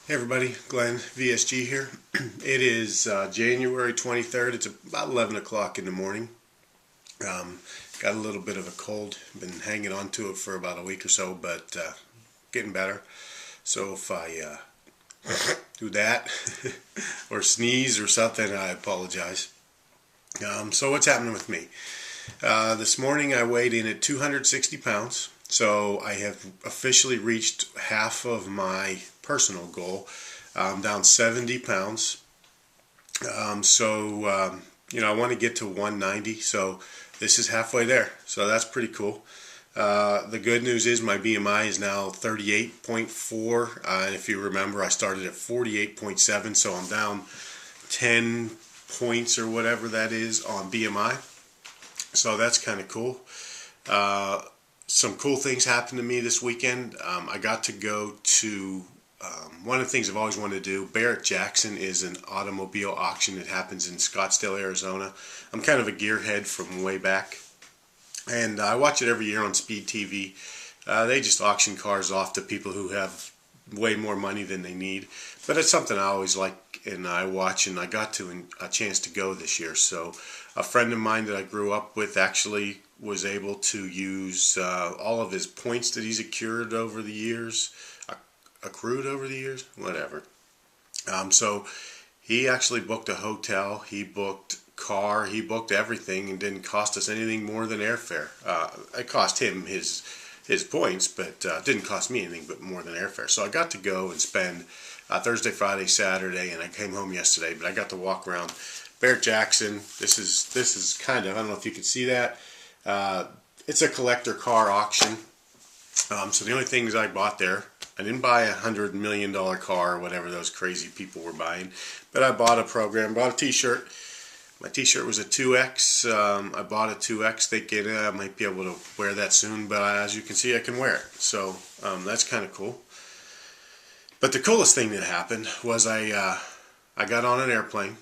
Hey everybody, Glenn, VSG here. It is January 23rd. It's about 11 o'clock in the morning. Got a little bit of a cold. Been hanging on to it for about a week or so, but getting better. So if I do that or sneeze or something, I apologize. So what's happening with me? This morning I weighed in at 260 pounds. So I have officially reached half of my personal goal. I'm down 70 pounds. I want to get to 190. So this is halfway there. So that's pretty cool. The good news is my BMI is now 38.4. And if you remember, I started at 48.7. So I'm down 10 points or whatever that is on BMI. So that's kind of cool. Some cool things happened to me this weekend. I got to go to one of the things I've always wanted to do. Barrett-Jackson is an automobile auction that happens in Scottsdale, Arizona. I'm kind of a gearhead from way back, and I watch it every year on Speed TV. They just auction cars off to people who have way more money than they need, but it's something I always like and I watch, and I got a chance to go this year. So a friend of mine that I grew up with actually was able to use all of his points that he's accrued over the years, whatever. So he actually booked a hotel, he booked car, he booked everything, and didn't cost us anything more than airfare. It cost him his points, but didn't cost me anything but more than airfare. So I got to go and spend Thursday, Friday, Saturday, and I came home yesterday. But I got to walk around Barrett-Jackson. This is kind of, I don't know if you can see that. It's a collector car auction. So the only things I bought there, I didn't buy $100 million car or whatever those crazy people were buying, but I bought a program, bought a t-shirt. My t-shirt was a 2X. I bought a 2X thinking I might be able to wear that soon, but as you can see, I can wear it. So that's kind of cool. But the coolest thing that happened was I got on an airplane.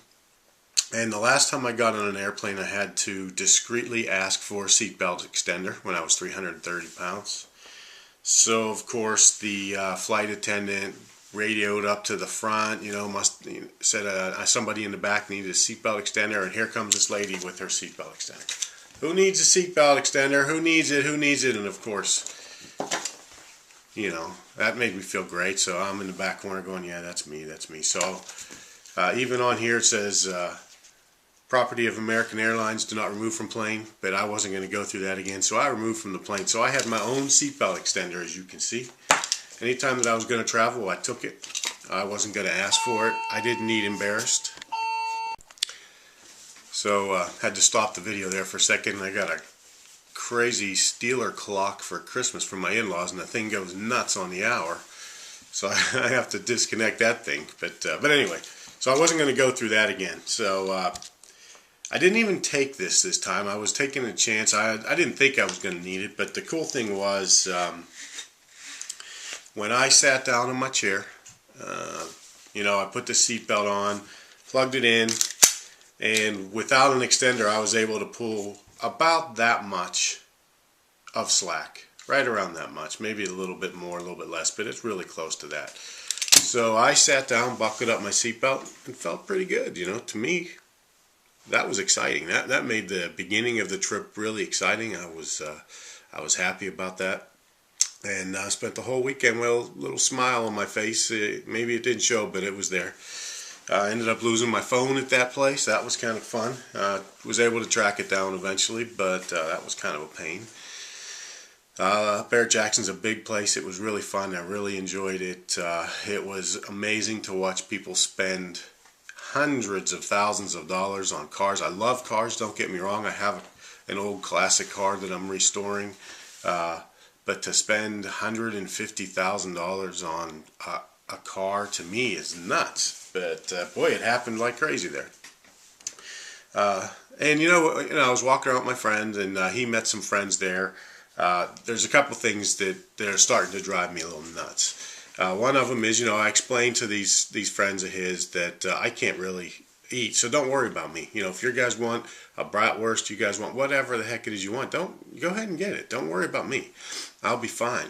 And the last time I got on an airplane, I had to discreetly ask for a seatbelt extender when I was 330 pounds. So, of course, the flight attendant radioed up to the front, said somebody in the back needed a seatbelt extender, and here comes this lady with her seatbelt extender. Who needs a seatbelt extender? Who needs it? Who needs it? And, of course, that made me feel great. So I'm in the back corner going, yeah, that's me, that's me. So even on here it says... property of American Airlines, do not remove from plane, but I wasn't going to go through that again, so I removed from the plane. So I had my own seatbelt extender, as you can see. Anytime that I was going to travel, I took it. I wasn't going to ask for it. I didn't need embarrassed. So had to stop the video there for a second. I got a crazy Steeler clock for Christmas from my in-laws, and the thing goes nuts on the hour. So I have to disconnect that thing. But anyway, so I wasn't going to go through that again. So... I didn't even take this time. I was taking a chance. I didn't think I was going to need it, but the cool thing was when I sat down in my chair, I put the seatbelt on, plugged it in, and without an extender, I was able to pull about that much of slack, right around that much, maybe a little bit more, a little bit less, but it's really close to that. So I sat down, buckled up my seatbelt, and felt pretty good. To me, that was exciting. That made the beginning of the trip really exciting. I was happy about that, and I spent the whole weekend with a little smile on my face. Maybe it didn't show, but it was there. I ended up losing my phone at that place. That was kind of fun. Was able to track it down eventually, but that was kind of a pain. Barrett-Jackson's a big place. It was really fun. I really enjoyed it. It was amazing to watch people spend hundreds of thousands of dollars on cars. I love cars, don't get me wrong. I have an old classic car that I'm restoring, but to spend $150,000 on a car, to me, is nuts. But boy, it happened like crazy there. And I was walking around with my friend, and he met some friends there. There's a couple things that are starting to drive me a little nuts. One of them is, I explained to these friends of his that I can't really eat, so don't worry about me. If you guys want a bratwurst, you guys want whatever the heck it is you want, don't go ahead and get it. Don't worry about me. I'll be fine.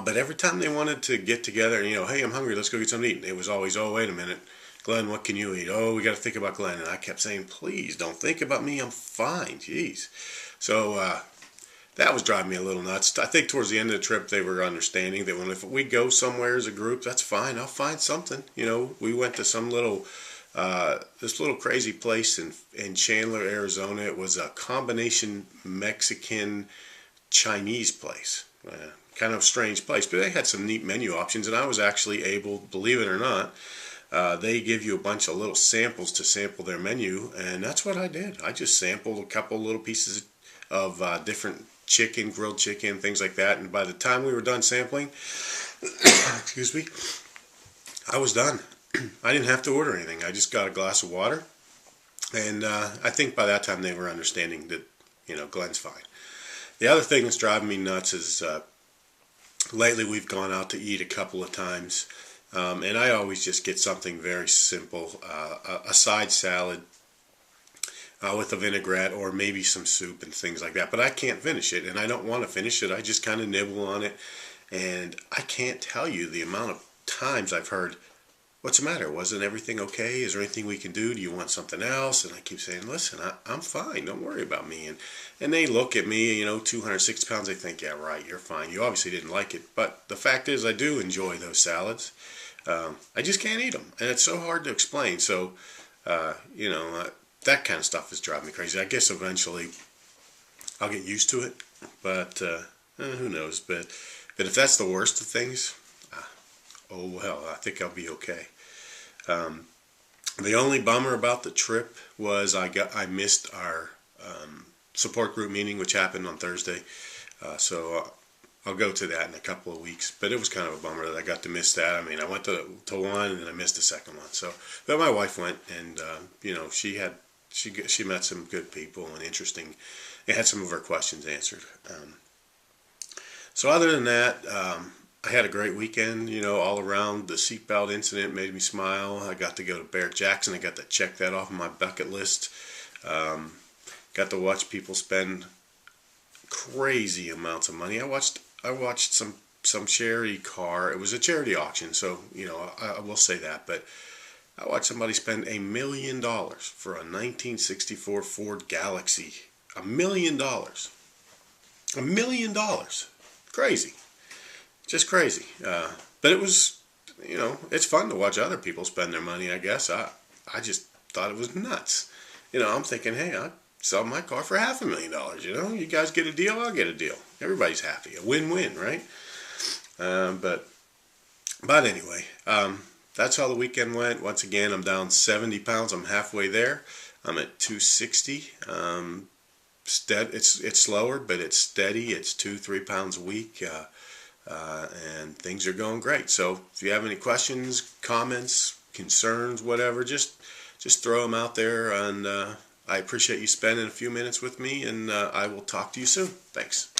But every time they wanted to get together and, hey, I'm hungry, let's go get something to eat, it was always, oh, wait a minute, Glenn, what can you eat? Oh, we got to think about Glenn. And I kept saying, please don't think about me. I'm fine. Jeez. So that was driving me a little nuts. I think towards the end of the trip, they were understanding that if we go somewhere as a group, that's fine. I'll find something. We went to some this little crazy place in Chandler, Arizona. It was a combination Mexican Chinese place. Kind of strange place, but they had some neat menu options, and I was actually able, believe it or not, they give you a bunch of little samples to sample their menu, and that's what I did. I just sampled a couple little pieces of different chicken, grilled chicken, things like that, and by the time we were done sampling, excuse me, I was done. I didn't have to order anything. I just got a glass of water, and I think by that time they were understanding that, Glenn's fine. The other thing that's driving me nuts is lately we've gone out to eat a couple of times, and I always just get something very simple, a side salad with a vinaigrette or maybe some soup and things like that. But I can't finish it, and I don't want to finish it. I just kind of nibble on it, and I can't tell you the amount of times I've heard, what's the matter? Wasn't everything okay? Is there anything we can do? Do you want something else? And I keep saying, listen, I'm fine. Don't worry about me. And they look at me, 260 pounds. They think, yeah, right, you're fine. You obviously didn't like it. But the fact is, I do enjoy those salads. I just can't eat them. And it's so hard to explain. So, that kind of stuff is driving me crazy. I guess eventually I'll get used to it. But who knows? But if that's the worst of things, oh well, I think I'll be okay. The only bummer about the trip was I missed our support group meeting, which happened on Thursday. So I'll go to that in a couple of weeks. But it was kind of a bummer that I got to miss that. I mean, I went to one and then I missed the second one. So, but my wife went, and she met some good people and interesting. And had some of her questions answered. So other than that, I had a great weekend, all around. The seatbelt incident made me smile. I got to go to Barrett-Jackson. I got to check that off my bucket list. Got to watch people spend crazy amounts of money. I watched some charity car. It was a charity auction, so I will say that. But I watched somebody spend $1 million for a 1964 Ford Galaxy. $1 million. $1 million. Crazy. Just crazy. But it was, it's fun to watch other people spend their money, I guess. I just thought it was nuts. I'm thinking, hey, I'd sell my car for $500,000. You guys get a deal, I'll get a deal. Everybody's happy. A win-win, right? But anyway, that's how the weekend went. Once again, I'm down 70 pounds. I'm halfway there. I'm at 260. It's slower, but it's steady. It's 2-3 pounds a week. And things are going great. So if you have any questions, comments, concerns, whatever, just throw them out there. And I appreciate you spending a few minutes with me, and I will talk to you soon. Thanks.